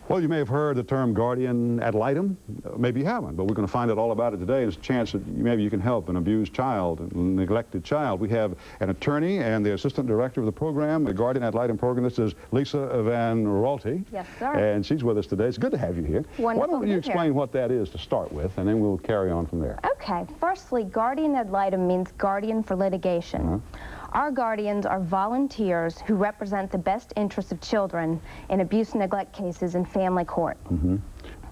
Well, you may have heard the term guardian ad litem. Maybe you haven't, but we're going to find out all about it today. There's a chance that maybe you can help an abused child, a neglected child. We have an attorney and the assistant director of the program, the Guardian Ad Litem program. This is Lisa Van Rolte. Yes, sir. And she's with us today. It's good to have you here. Wonderful. Why don't you explain what that is to start with, and then we'll carry on from there. Okay. Firstly, Guardian Ad Litem means guardian for litigation. Our guardians are volunteers who represent the best interests of children in abuse and neglect cases in family court.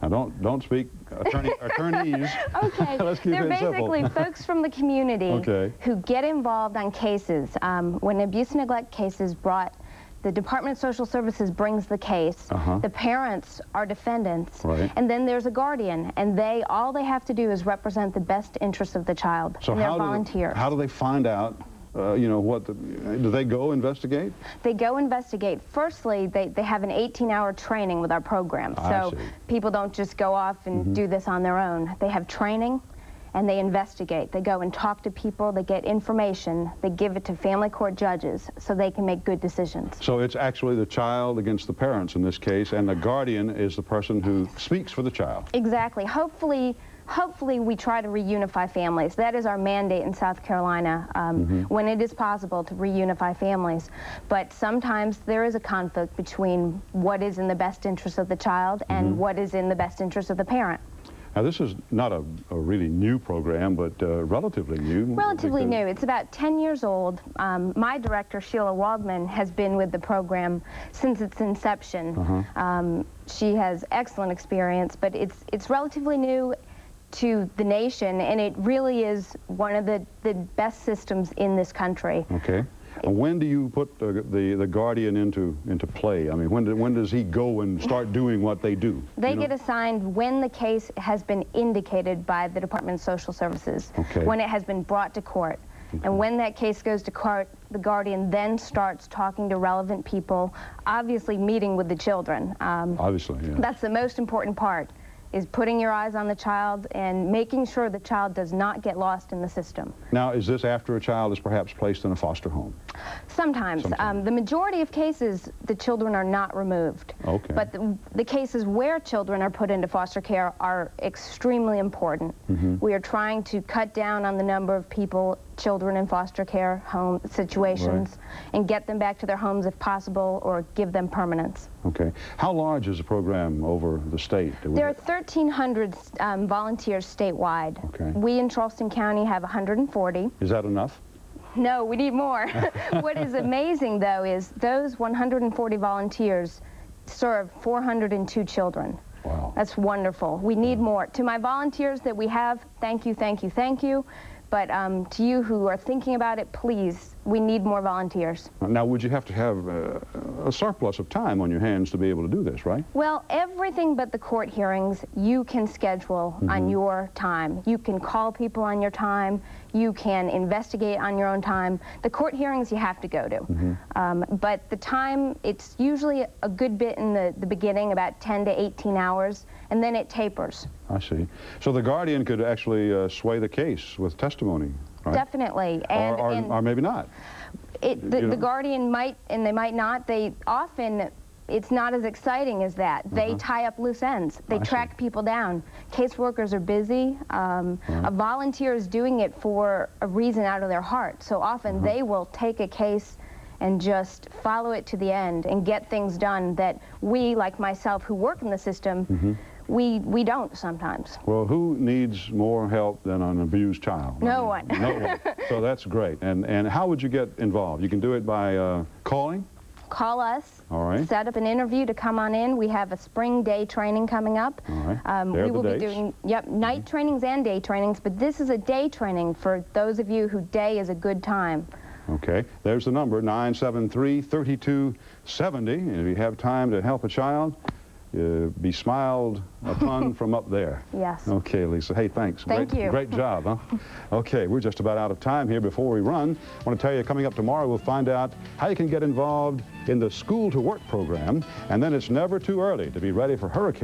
Now, don't speak attorneys. Okay. Let's keep They're it basically simple. folks from the community who get involved on cases. When abuse and neglect case is brought, the Department of Social Services brings the case. The parents are defendants, and then there's a guardian, and all they have to do is represent the best interests of the child. So and they're volunteers. How do they find out? You know, do they go investigate? They go investigate. Firstly, they have an 18-hour training with our program. So people don't just go off and do this on their own. They have training, and they investigate. They go and talk to people. They get information. They give it to family court judges so they can make good decisions. So it's actually the child against the parents in this case, and the guardian is the person who speaks for the child. Exactly. Hopefully we try to reunify families. That is our mandate in South Carolina, when it is possible to reunify families. But sometimes there is a conflict between what is in the best interest of the child and what is in the best interest of the parent. Now, this is not a really new program, but relatively new. Relatively new. It's about 10 years old. My director, Sheila Waldman, has been with the program since its inception. She has excellent experience, but it's relatively new to the nation, and it really is one of the best systems in this country. Okay. And when do you put the guardian into play? I mean, when does he go and start doing what they do? They get assigned when the case has been indicated by the Department of Social Services, when it has been brought to court. And when that case goes to court, the guardian then starts talking to relevant people, obviously meeting with the children. Obviously, yeah. That's the most important part, is putting your eyes on the child and making sure the child does not get lost in the system. Now, is this after a child is perhaps placed in a foster home? Sometimes. The majority of cases, the children are not removed. Okay. But the cases where children are put into foster care are extremely important. We are trying to cut down on the number of children in foster care home situations and get them back to their homes if possible, or give them permanence. Okay. How large is the program over the state? There are 1,300 volunteers statewide. Okay. We in Charleston County have 140. Is that enough? No, we need more. What is amazing, though, is those 140 volunteers serve 402 children. Wow. That's wonderful. We need more. To my volunteers that we have, thank you, thank you, thank you. But to you who are thinking about it, please, we need more volunteers. Now, would you have to have a surplus of time on your hands to be able to do this, right? Well, everything but the court hearings you can schedule on your time. You can call people on your time. You can investigate on your own time. The court hearings you have to go to. But the time, it's usually a good bit in the beginning, about 10 to 18 hours, and then it tapers. I see. So the guardian could actually sway the case with testimony, right? Definitely. Or maybe not. The guardian might, and they might not. They often, it's not as exciting as that. They tie up loose ends. They track people down. Caseworkers are busy. A volunteer is doing it for a reason out of their heart. So often they will take a case and just follow it to the end and get things done that we, like myself, who work in the system, we don't sometimes. Well, who needs more help than an abused child? No one. No one. So that's great. And how would you get involved? You can do it by calling? Call us. All right. Set up an interview to come on in. We have a spring day training coming up. All right. We will be doing night trainings and day trainings, but this is a day training for those of you who day is a good time. Okay. There's the number, 973-3270. And if you have time to help a child, be smiled upon from up there. Yes. Okay, Lisa. Hey, thanks. Thank you. Great job, huh? Okay, we're just about out of time here. Before we run, I want to tell you, coming up tomorrow, we'll find out how you can get involved in the School to Work program, and then it's never too early to be ready for hurricane.